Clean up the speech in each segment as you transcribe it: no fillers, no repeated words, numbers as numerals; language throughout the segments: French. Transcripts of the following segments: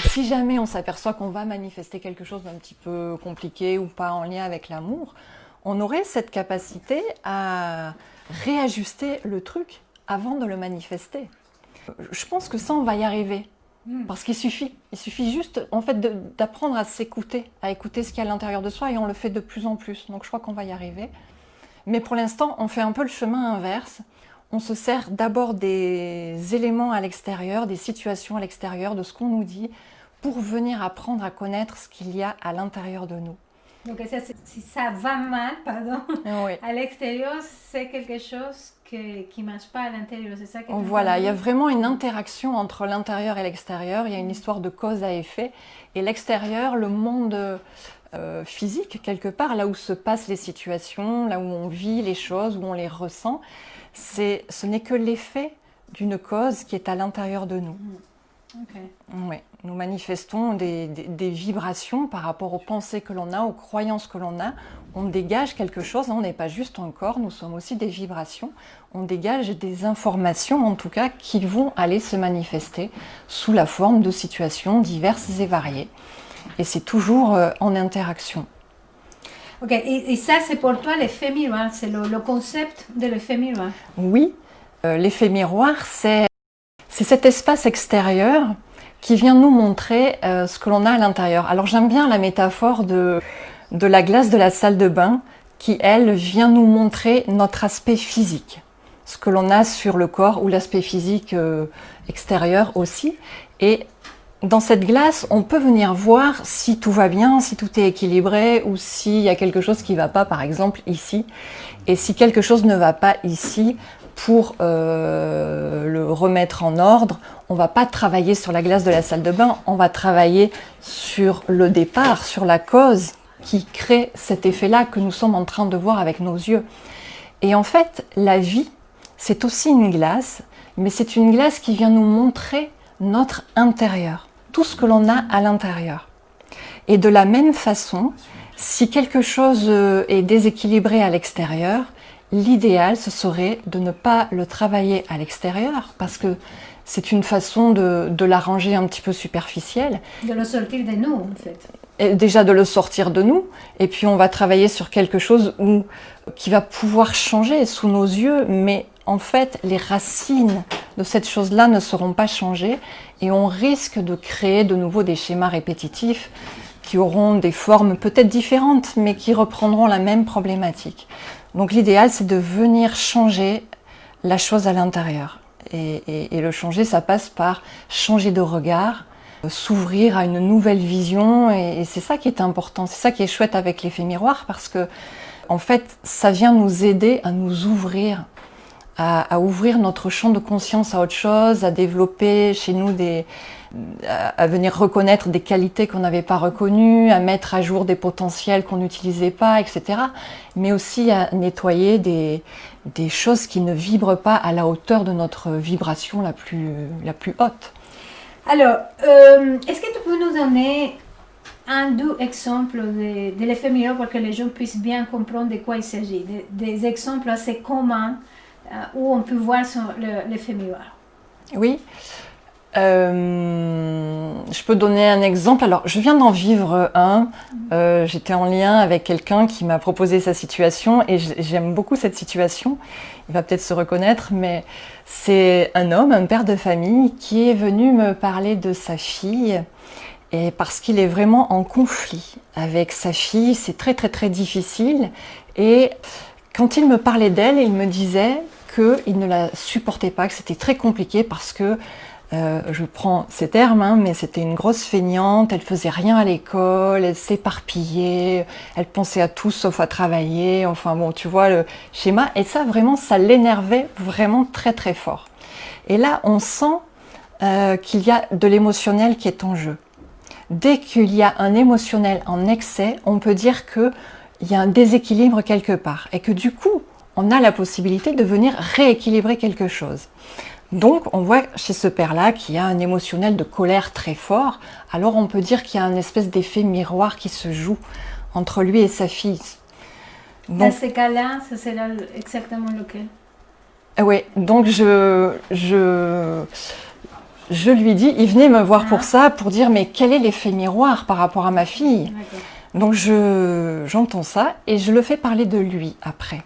Si jamais on s'aperçoit qu'on va manifester quelque chose d'un petit peu compliqué ou pas en lien avec l'amour, on aurait cette capacité à réajuster le truc avant de le manifester. Je pense que ça, on va y arriver. Parce qu'il suffit juste en fait d'apprendre à s'écouter, à écouter ce qu'il y a à l'intérieur de soi, et on le fait de plus en plus. Donc je crois qu'on va y arriver. Mais pour l'instant, on fait un peu le chemin inverse. On se sert d'abord des éléments à l'extérieur, des situations à l'extérieur, de ce qu'on nous dit, pour venir apprendre à connaître ce qu'il y a à l'intérieur de nous. Donc si ça va mal, pardon, Oui. à l'extérieur, c'est quelque chose qui ne marche pas à l'intérieur, c'est ça que Voilà, il y a vraiment une interaction entre l'intérieur et l'extérieur. Il y a une histoire de cause à effet. Et l'extérieur, le monde physique, quelque part, là où se passent les situations, là où on vit les choses, où on les ressent, ce n'est que l'effet d'une cause qui est à l'intérieur de nous. Okay. Oui, nous manifestons des vibrations par rapport aux pensées que l'on a, aux croyances que l'on a. On dégage quelque chose, on n'est pas juste un corps, nous sommes aussi des vibrations. On dégage des informations, en tout cas, qui vont aller se manifester sous la forme de situations diverses et variées. Et c'est toujours en interaction. Ok, et ça, c'est pour toi l'effet miroir, c'est le concept de l'effet miroir. Oui, l'effet miroir, c'est cet espace extérieur qui vient nous montrer ce que l'on a à l'intérieur. Alors j'aime bien la métaphore de la glace de la salle de bain qui, elle, vient nous montrer notre aspect physique, ce que l'on a sur le corps, ou l'aspect physique extérieur aussi. Et dans cette glace, on peut venir voir si tout va bien, si tout est équilibré, ou s'il y a quelque chose qui ne va pas, par exemple ici. Et si quelque chose ne va pas ici, pour le remettre en ordre, on ne va pas travailler sur la glace de la salle de bain, on va travailler sur le départ, sur la cause qui crée cet effet-là que nous sommes en train de voir avec nos yeux. Et en fait, la vie, c'est aussi une glace, mais c'est une glace qui vient nous montrer notre intérieur, tout ce que l'on a à l'intérieur. Et de la même façon, si quelque chose est déséquilibré à l'extérieur, l'idéal, ce serait de ne pas le travailler à l'extérieur, parce que c'est une façon de l'arranger un petit peu superficielle. De le sortir de nous, en fait. Et déjà de le sortir de nous, et puis on va travailler sur quelque chose qui va pouvoir changer sous nos yeux, mais en fait, les racines de cette chose-là ne seront pas changées, et on risque de créer de nouveau des schémas répétitifs qui auront des formes peut-être différentes, mais qui reprendront la même problématique. Donc l'idéal, c'est de venir changer la chose à l'intérieur. Et le changer, ça passe par changer de regard, s'ouvrir à une nouvelle vision. Et c'est ça qui est important, c'est ça qui est chouette avec l'effet miroir, parce que en fait, ça vient nous aider à nous ouvrir, à ouvrir notre champ de conscience à autre chose, à développer chez nous à venir reconnaître des qualités qu'on n'avait pas reconnues, à mettre à jour des potentiels qu'on n'utilisait pas, etc. Mais aussi à nettoyer des choses qui ne vibrent pas à la hauteur de notre vibration la plus haute. Alors, est-ce que tu peux nous donner un, deux exemples de l'effet miroir pour que les gens puissent bien comprendre de quoi il s'agit? Des exemples assez communs où on peut voir l'effet miroir. Oui. Je peux donner un exemple. Alors, je viens d'en vivre un. J'étais en lien avec quelqu'un qui m'a proposé sa situation, et j'aime beaucoup cette situation. Il va peut-être se reconnaître, mais c'est un homme, un père de famille, qui est venu me parler de sa fille, et parce qu'il est vraiment en conflit avec sa fille. C'est très très très difficile, et quand il me parlait d'elle, il me disait qu'il ne la supportait pas, que c'était très compliqué parce que je prends ces termes, hein, mais c'était une grosse feignante, elle faisait rien à l'école, elle s'éparpillait, elle pensait à tout sauf à travailler, enfin bon, tu vois le schéma, et ça vraiment, ça l'énervait vraiment très très fort. Et là, on sent qu'il y a de l'émotionnel qui est en jeu. Dès qu'il y a un émotionnel en excès, on peut dire qu'il y a un déséquilibre quelque part, et que du coup, on a la possibilité de venir rééquilibrer quelque chose. Donc, on voit chez ce père-là qu'il y a un émotionnel de colère très fort. Alors, on peut dire qu'il y a un espèce d'effet miroir qui se joue entre lui et sa fille. Donc, dans ces cas-là, ce sera exactement lequel? Oui, donc je lui dis, il venait me voir Ah. pour ça, pour dire mais quel est l'effet miroir par rapport à ma fille? D'accord. Donc j'entends ça et je le fais parler de lui après.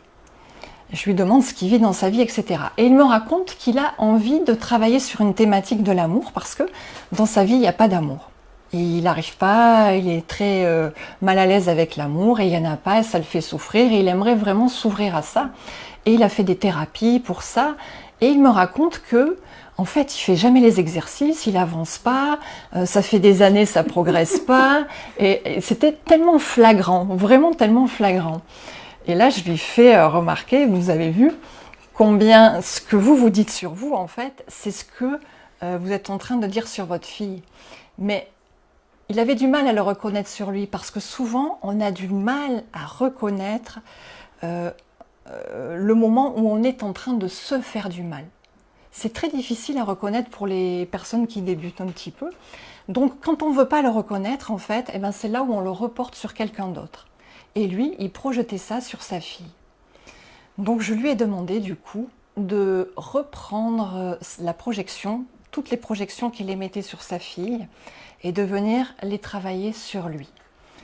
Je lui demande ce qu'il vit dans sa vie, etc. Et il me raconte qu'il a envie de travailler sur une thématique de l'amour parce que dans sa vie, il n'y a pas d'amour. Il n'arrive pas, il est très mal à l'aise avec l'amour et il n'y en a pas, et ça le fait souffrir et il aimerait vraiment s'ouvrir à ça. Et il a fait des thérapies pour ça et il me raconte que en fait, il fait jamais les exercices, il avance pas, ça fait des années, ça progresse pas et c'était tellement flagrant, vraiment tellement flagrant. Et là, je lui fais remarquer, vous avez vu, combien ce que vous dites sur vous, en fait, c'est ce que vous êtes en train de dire sur votre fille. Mais il avait du mal à le reconnaître sur lui, parce que souvent, on a du mal à reconnaître le moment où on est en train de se faire du mal. C'est très difficile à reconnaître pour les personnes qui débutent un petit peu. Donc, quand on ne veut pas le reconnaître, en fait, eh ben, c'est là où on le reporte sur quelqu'un d'autre. Et lui, il projetait ça sur sa fille. Donc je lui ai demandé du coup de reprendre la projection, toutes les projections qu'il émettait sur sa fille, et de venir les travailler sur lui.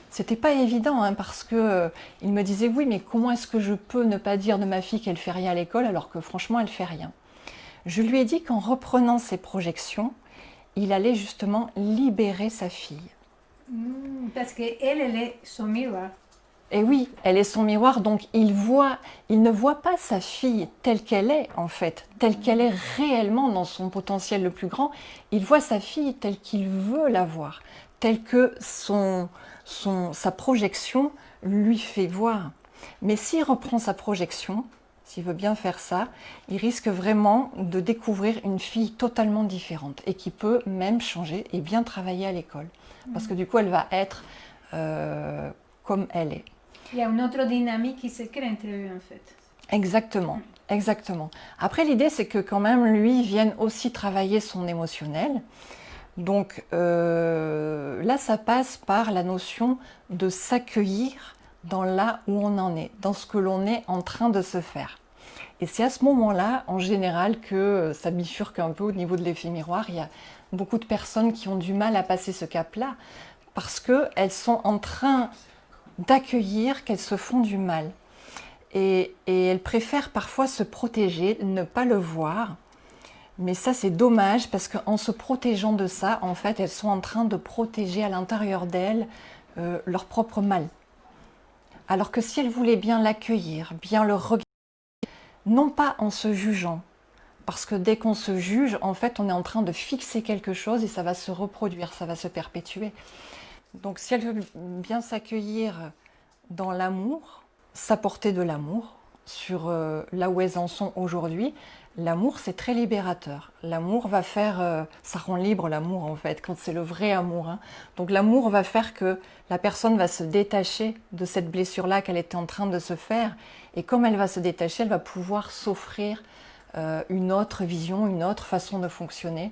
C'était pas évident hein, parce que il me disait oui mais comment est-ce que je peux ne pas dire de ma fille qu'elle fait rien à l'école alors que franchement elle fait rien. Je lui ai dit qu'en reprenant ces projections, il allait justement libérer sa fille. Parce qu'elle, elle est son miroir. Et oui, elle est son miroir, donc il ne voit pas sa fille telle qu'elle est en fait, telle qu'elle est réellement dans son potentiel le plus grand. Il voit sa fille telle qu'il veut la voir, telle que sa projection lui fait voir. Mais s'il reprend sa projection, s'il veut bien faire ça, il risque vraiment de découvrir une fille totalement différente et qui peut même changer et bien travailler à l'école. Parce que du coup, elle va être comme elle est. Il y a une autre dynamique qui se crée entre eux en fait. Exactement, exactement. Après, l'idée, c'est que quand même, lui vienne aussi travailler son émotionnel. Donc là, ça passe par la notion de s'accueillir dans là où on en est, dans ce que l'on est en train de se faire. Et c'est à ce moment-là, en général, que ça bifurque un peu au niveau de l'effet miroir. Il y a beaucoup de personnes qui ont du mal à passer ce cap-là parce qu'elles sont en train d'accueillir qu'elles se font du mal. Et elles préfèrent parfois se protéger, ne pas le voir. Mais ça, c'est dommage parce qu'en se protégeant de ça, en fait, elles sont en train de protéger à l'intérieur d'elles leur propre mal. Alors que si elles voulaient bien l'accueillir, bien le regarder, non pas en se jugeant, parce que dès qu'on se juge, en fait, on est en train de fixer quelque chose et ça va se reproduire, ça va se perpétuer. Donc si elles veulent bien s'accueillir dans l'amour, s'apporter de l'amour sur là où elles en sont aujourd'hui, l'amour c'est très libérateur. L'amour va faire, ça rend libre l'amour en fait, quand c'est le vrai amour. Hein. Donc l'amour va faire que la personne va se détacher de cette blessure-là qu'elle était en train de se faire. Et comme elle va se détacher, elle va pouvoir s'offrir une autre vision, une autre façon de fonctionner.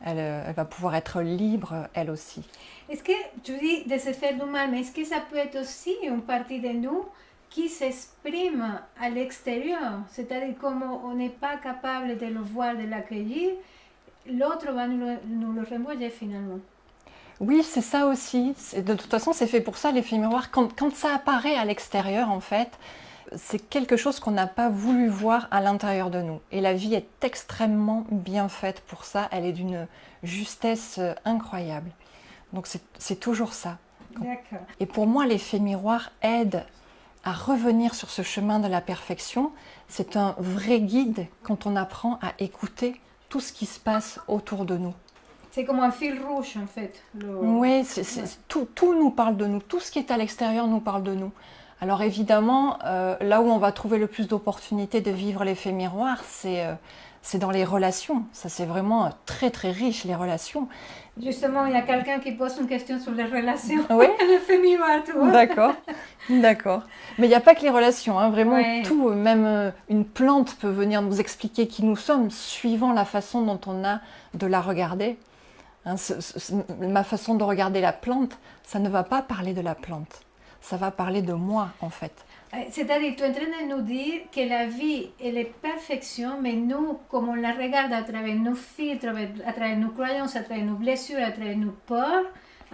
Elle va pouvoir être libre, elle aussi. Est-ce que tu dis de se faire du mal, mais est-ce que ça peut être aussi une partie de nous qui s'exprime à l'extérieur? C'est-à-dire comme on n'est pas capable de le voir, de l'accueillir, l'autre va nous le renvoyer finalement. Oui, c'est ça aussi. De toute façon, c'est fait pour ça, l'effet miroir. Quand ça apparaît à l'extérieur, en fait, c'est quelque chose qu'on n'a pas voulu voir à l'intérieur de nous. Et la vie est extrêmement bien faite pour ça. Elle est d'une justesse incroyable. Donc c'est toujours ça. D'accord. Et pour moi, l'effet miroir aide à revenir sur ce chemin de la perfection. C'est un vrai guide quand on apprend à écouter tout ce qui se passe autour de nous. C'est comme un fil rouge en fait. Oui, tout nous parle de nous. Tout ce qui est à l'extérieur nous parle de nous. Alors évidemment, là où on va trouver le plus d'opportunités de vivre l'effet miroir, c'est dans les relations. Ça, c'est vraiment très très riche, les relations. Justement, il y a quelqu'un qui pose une question sur les relations. Oui. L'effet miroir, tu vois. D'accord, d'accord. Mais il n'y a pas que les relations, hein, vraiment Ouais. tout. Même une plante peut venir nous expliquer qui nous sommes, suivant la façon dont on a de la regarder. Hein, ma façon de regarder la plante, ça ne va pas parler de la plante. ça va parler de moi en fait. C'est-à-dire, tu es en train de nous dire que la vie, elle est perfection, mais nous, comme on la regarde à travers nos filtres, à travers nos croyances, à travers nos blessures, à travers nos peurs,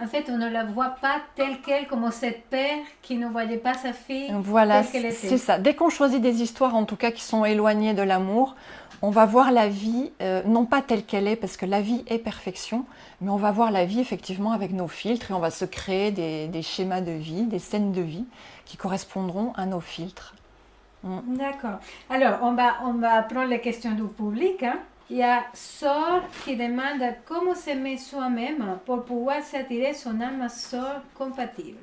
en fait, on ne la voit pas telle qu'elle, comme cette père qui ne voyait pas sa fille Voilà, telle qu'elle était. c'est ça. Dès qu'on choisit des histoires, en tout cas, qui sont éloignées de l'amour, on va voir la vie, non pas telle qu'elle est, parce que la vie est perfection, mais on va voir la vie effectivement avec nos filtres et on va se créer des schémas de vie, des scènes de vie qui correspondront à nos filtres. D'accord. Alors, on va prendre les questions du public. Hein. Il y a Sor qui demande comment s'aimer soi-même pour pouvoir s'attirer son âme sœur compatible.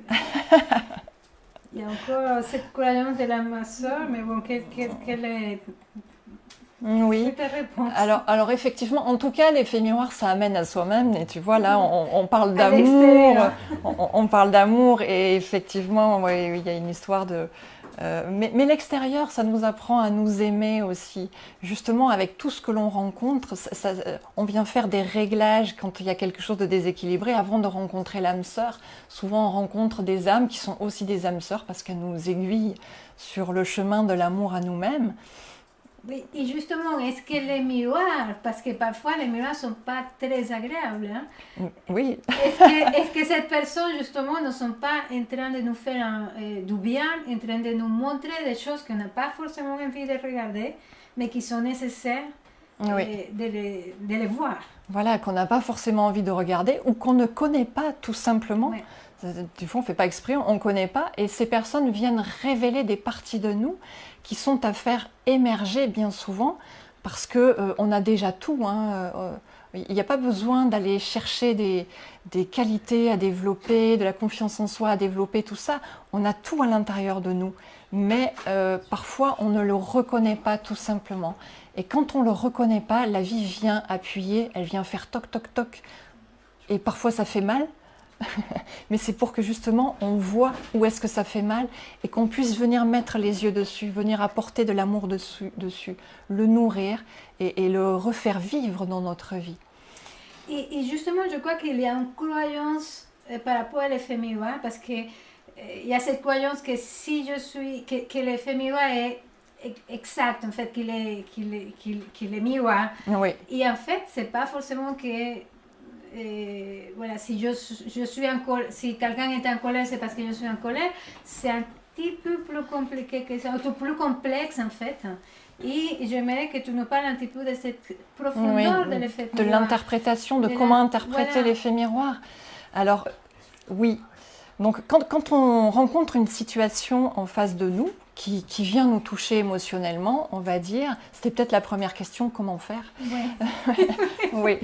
Il y a encore cette croyance de l'âme sœur, mais bon, quelle est Oui. ta réponse? Alors effectivement, en tout cas, l'effet miroir, ça amène à soi-même. Et tu vois, là, on parle d'amour, on parle d'amour, et effectivement, ouais, il y a une histoire de... mais l'extérieur, ça nous apprend à nous aimer aussi. Justement, avec tout ce que l'on rencontre, on vient faire des réglages quand il y a quelque chose de déséquilibré. Avant de rencontrer l'âme sœur, souvent on rencontre des âmes qui sont aussi des âmes sœurs parce qu'elles nous aiguillent sur le chemin de l'amour à nous-mêmes. Oui, et justement, est-ce que les miroirs, parce que parfois les miroirs ne sont pas très agréables, hein? Oui. Est-ce que cette personne, justement, ne sont pas en train de nous faire du bien, en train de nous montrer des choses qu'on n'a pas forcément envie de regarder, mais qui sont nécessaires de les voir? Voilà, qu'on n'a pas forcément envie de regarder ou qu'on ne connaît pas tout simplement. Ouais. Du coup, on ne fait pas exprès, on ne connaît pas. Et ces personnes viennent révéler des parties de nous qui sont à faire émerger bien souvent parce qu'on a déjà tout. Hein. Il n'y a pas besoin d'aller chercher des qualités à développer, de la confiance en soi à développer, tout ça. On a tout à l'intérieur de nous. Mais parfois, on ne le reconnaît pas tout simplement. Et quand on ne le reconnaît pas, la vie vient appuyer, elle vient faire toc, toc, toc. Et parfois, ça fait mal. Mais c'est pour que justement on voit où est-ce que ça fait mal et qu'on puisse venir mettre les yeux dessus, venir apporter de l'amour dessus, le nourrir et le refaire vivre dans notre vie. Et justement, je crois qu'il y a une croyance par rapport à l'effet miroir, parce qu'il y a cette croyance que si je suis, que l'effet miroir est exact, en fait, qu'il est miroir. Oui. Et en fait, c'est pas forcément que voilà, si je suis en colère, si quelqu'un est en colère, c'est parce que je suis en colère. C'est un petit peu plus compliqué que ça, ou plus complexe en fait. Et j'aimerais que tu nous parles un petit peu de cette profondeur de l'effet miroir. De l'interprétation, de comment interpréter l'effet miroir. Alors, oui. Donc, quand on rencontre une situation en face de nous, qui vient nous toucher émotionnellement, on va dire, c'était peut-être la première question, comment faire? Ouais. Oui.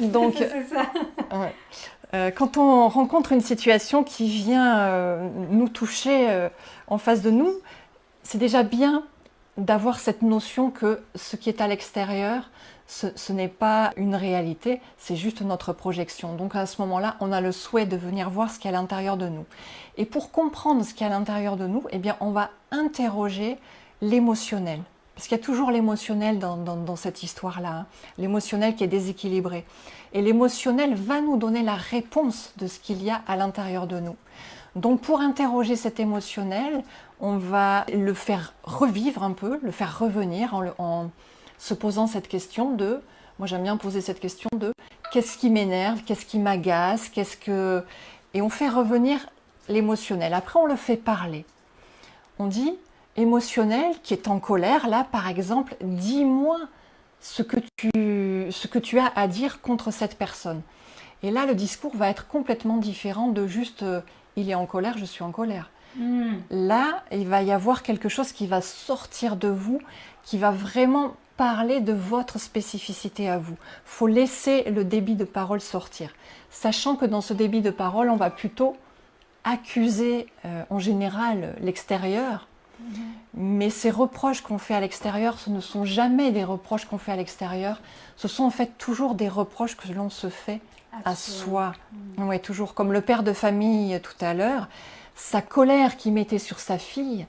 Donc, c'est ça. Quand on rencontre une situation qui vient nous toucher en face de nous, c'est déjà bien d'avoir cette notion que ce qui est à l'extérieur, ce n'est pas une réalité, c'est juste notre projection. Donc à ce moment-là, on a le souhait de venir voir ce qu'il y a à l'intérieur de nous. Et pour comprendre ce qu'il y a à l'intérieur de nous, eh bien, on va interroger l'émotionnel. Parce qu'il y a toujours l'émotionnel dans cette histoire-là, hein. L'émotionnel qui est déséquilibré. Et l'émotionnel va nous donner la réponse de ce qu'il y a à l'intérieur de nous. Donc pour interroger cet émotionnel, on va le faire revivre un peu, le faire revenir en se posant cette question de, moi j'aime bien poser cette question de, qu'est-ce qui m'énerve, qu'est-ce qui m'agace, et on fait revenir l'émotionnel. Après on le fait parler. On dit, émotionnel qui est en colère, là par exemple, dis-moi ce que tu as à dire contre cette personne. Et là le discours va être complètement différent de juste il est en colère, je suis en colère. Là, il va y avoir quelque chose qui va sortir de vous, qui va vraiment parler de votre spécificité à vous. Il faut laisser le débit de parole sortir, sachant que dans ce débit de parole, on va plutôt accuser en général l'extérieur, mais ces reproches qu'on fait à l'extérieur, ce ne sont jamais des reproches qu'on fait à l'extérieur, ce sont en fait toujours des reproches que l'on se fait à soi. Ouais, toujours comme le père de famille tout à l'heure, sa colère qu'il mettait sur sa fille,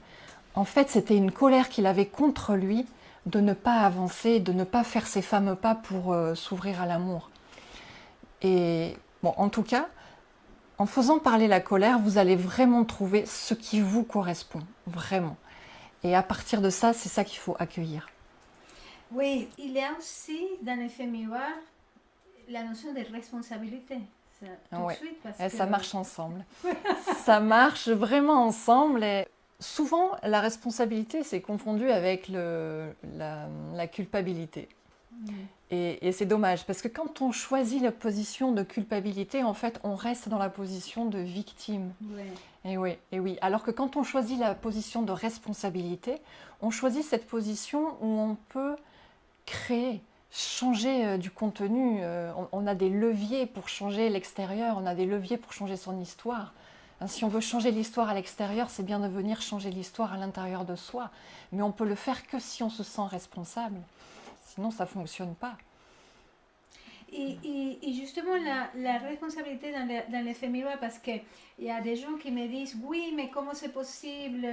en fait c'était une colère qu'il avait contre lui de ne pas avancer, de ne pas faire ses fameux pas pour s'ouvrir à l'amour. Et bon, en tout cas, En faisant parler la colère, vous allez vraiment trouver ce qui vous correspond, vraiment. Et à partir de ça, c'est ça qu'il faut accueillir. Oui, il y a aussi dans l'effet miroir la notion de responsabilité. Ça, tout de Ouais. suite, parce Et que... ça marche ensemble. Ça marche vraiment ensemble. Et souvent, la responsabilité, c'est confondu avec la culpabilité. Et c'est dommage, parce que quand on choisit la position de culpabilité, en fait, on reste dans la position de victime. Ouais. Et oui. Alors que quand on choisit la position de responsabilité, on choisit cette position où on peut créer, changer du contenu. On a des leviers pour changer l'extérieur, on a des leviers pour changer son histoire. Si on veut changer l'histoire à l'extérieur, c'est bien de venir changer l'histoire à l'intérieur de soi. Mais on peut le faire que si on se sent responsable. Sinon, ça ne fonctionne pas. Et justement, la responsabilité dans l'effet miroir, parce qu'il y a des gens qui me disent, oui, mais comment c'est possible?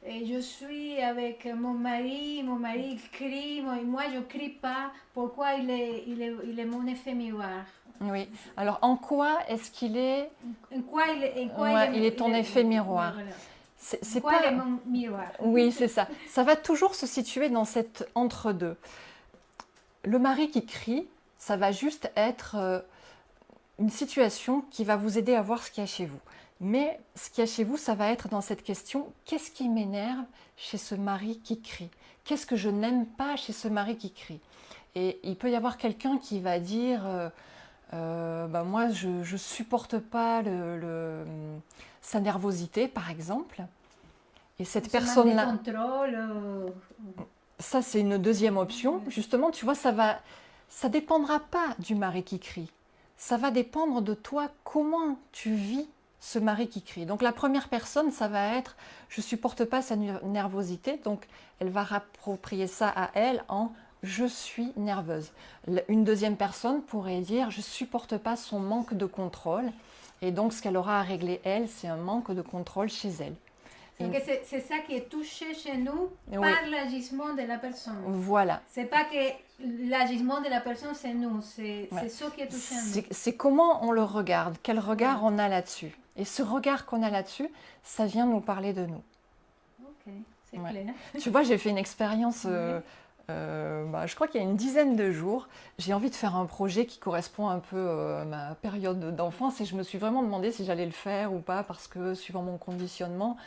Je suis avec mon mari il crie, moi je ne crie pas, pourquoi il est mon effet miroir? Oui. Alors, en quoi est-ce qu'il est... En quoi il est ton effet miroir. Voilà. C'est Quoi pas... il est mon miroir? Oui, c'est ça. Ça va toujours se situer dans cet entre-deux. Le mari qui crie, ça va juste être une situation qui va vous aider à voir ce qu'il y a chez vous. Mais ce qu'il y a chez vous, ça va être dans cette question, qu'est-ce qui m'énerve chez ce mari qui crie? Qu'est-ce que je n'aime pas chez ce mari qui crie? Et il peut y avoir quelqu'un qui va dire, moi je supporte pas sa nervosité, par exemple. Et cette personne-là... contrôle. Ça, c'est une deuxième option. Justement, tu vois, ça dépendra pas du mari qui crie. Ça va dépendre de toi, comment tu vis ce mari qui crie. Donc la première personne, ça va être je supporte pas sa nervosité, donc elle va rapproprier ça à elle en je suis nerveuse. Une deuxième personne pourrait dire je supporte pas son manque de contrôle, et donc ce qu'elle aura à régler elle, c'est un manque de contrôle chez elle. Donc c'est ça qui est touché chez nous Oui. par l'agissement de la personne. Voilà. C'est pas que l'agissement de la personne c'est nous, c'est ça qui est touché à nous. C'est comment on le regarde, quel regard on a là-dessus. Et ce regard qu'on a là-dessus, ça vient nous parler de nous. Ok, c'est clair. Tu vois, j'ai fait une expérience, je crois qu'il y a une dizaine de jours. J'ai envie de faire un projet qui correspond un peu à ma période d'enfance et je me suis vraiment demandé si j'allais le faire ou pas parce que suivant mon conditionnement,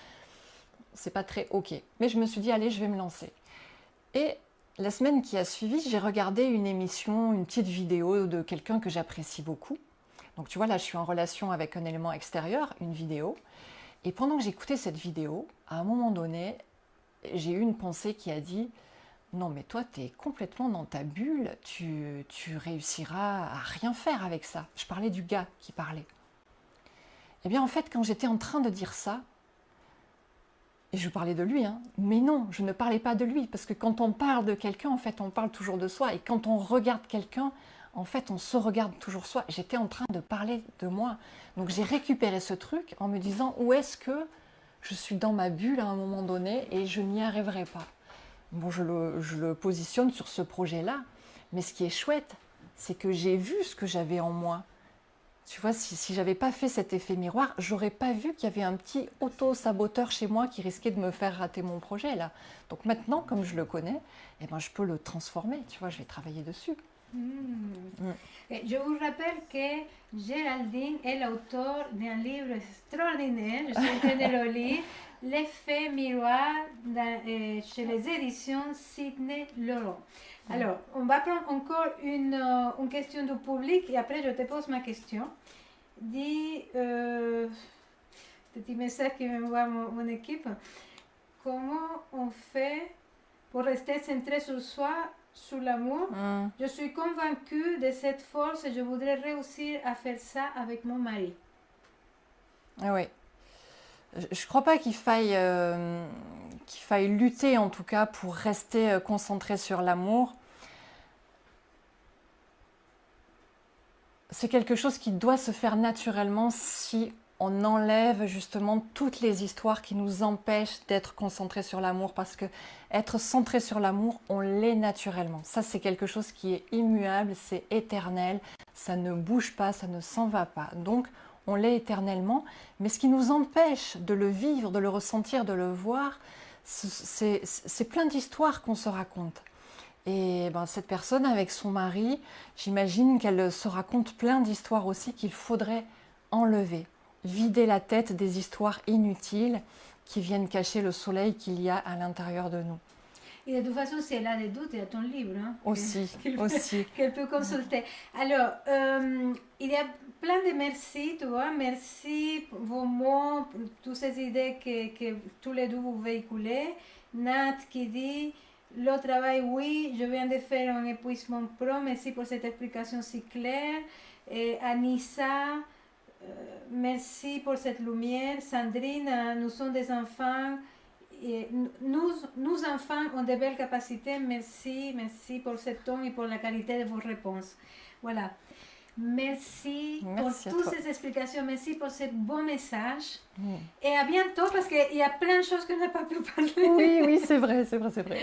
c'est pas très ok. Mais je me suis dit, allez, je vais me lancer. Et la semaine qui a suivi, j'ai regardé une émission, une petite vidéo de quelqu'un que j'apprécie beaucoup. Donc tu vois, là, je suis en relation avec un élément extérieur, une vidéo. Et pendant que j'écoutais cette vidéo, à un moment donné, j'ai eu une pensée qui a dit « Non, mais toi, tu es complètement dans ta bulle, tu réussiras à rien faire avec ça. » Je parlais du gars qui parlait. Eh bien, en fait, quand j'étais en train de dire ça, et je parlais de lui, mais non, je ne parlais pas de lui, parce que quand on parle de quelqu'un, en fait, on parle toujours de soi, et quand on regarde quelqu'un, en fait, on se regarde toujours soi. J'étais en train de parler de moi. Donc j'ai récupéré ce truc en me disant où est-ce que je suis dans ma bulle à un moment donné et je n'y arriverai pas. Bon, je le positionne sur ce projet-là, mais ce qui est chouette, c'est que j'ai vu ce que j'avais en moi. Tu vois, si j'avais pas fait cet effet miroir, j'aurais pas vu qu'il y avait un petit auto-saboteur chez moi qui risquait de me faire rater mon projet là. Donc maintenant, comme je le connais, eh ben, je peux le transformer. Tu vois, je vais travailler dessus. Je vous rappelle que Géraldine est l'auteur d'un livre extraordinaire, je suis en train de le lire, L'effet miroir chez les éditions Sidney Laurent. Alors, on va prendre encore une question du public et après je te pose ma question. Dis, petit message qui m'envoie mon équipe, comment on fait pour rester centré sur soi, sur l'amour? Je suis convaincue de cette force et je voudrais réussir à faire ça avec mon mari. Oui. Je ne crois pas qu'il faille lutter en tout cas pour rester concentré sur l'amour. C'est quelque chose qui doit se faire naturellement si on enlève justement toutes les histoires qui nous empêchent d'être concentrés sur l'amour, parce que être centré sur l'amour, on l'est naturellement. Ça, c'est quelque chose qui est immuable, c'est éternel, ça ne bouge pas, ça ne s'en va pas. Donc, on l'est éternellement, mais ce qui nous empêche de le vivre, de le ressentir, de le voir, c'est plein d'histoires qu'on se raconte. Et ben, cette personne avec son mari, j'imagine qu'elle se raconte plein d'histoires aussi qu'il faudrait enlever, vider la tête des histoires inutiles qui viennent cacher le soleil qu'il y a à l'intérieur de nous. Et de toute façon, si elle a des doutes, il y a ton livre Aussi, aussi. qu'elle peut consulter. Alors, il y a plein de merci, tu vois. Merci pour vos mots, pour toutes ces idées que tous les deux vous véhiculez. Nat qui dit, le travail, oui, je viens de faire un épuisement pro, merci pour cette explication si claire. Et Anissa, merci pour cette lumière. Sandrine, nous sommes des enfants. Et nous enfants ont de belles capacités. Merci, merci pour ce ton et pour la qualité de vos réponses. Voilà. Merci pour toutes ces explications. Merci pour ce bon message. Et à bientôt parce qu'il y a plein de choses qu'on n'a pas pu parler. Oui, oui, c'est vrai, c'est vrai, c'est vrai.